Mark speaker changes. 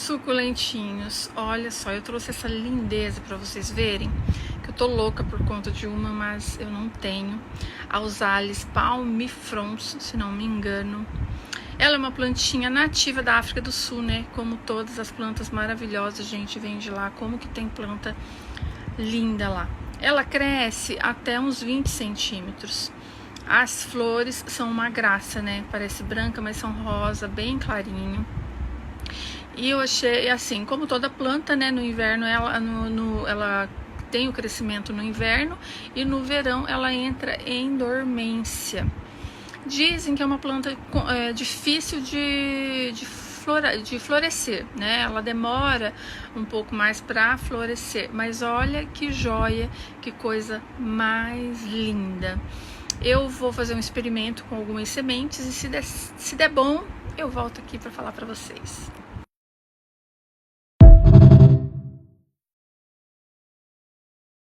Speaker 1: suculentinhos, olha só, eu trouxe essa lindeza para vocês verem, que eu tô louca por conta de uma, mas eu não tenho. A Oxalis palmifrons, se não me engano. Ela é uma plantinha nativa da África do Sul, né? Como todas as plantas maravilhosas, a gente vende lá, como que tem planta linda lá. Ela cresce até uns 20 centímetros. As flores são uma graça, né? Parece branca, mas são rosa, bem clarinho. E eu achei, assim, como toda planta, né? No inverno, ela tem o crescimento no inverno e no verão ela entra em dormência. Dizem que é uma planta difícil de florescer, né? Ela demora um pouco mais para florescer, mas olha que joia, que coisa mais linda. Eu vou fazer um experimento com algumas sementes e se der bom, eu volto aqui para falar para vocês.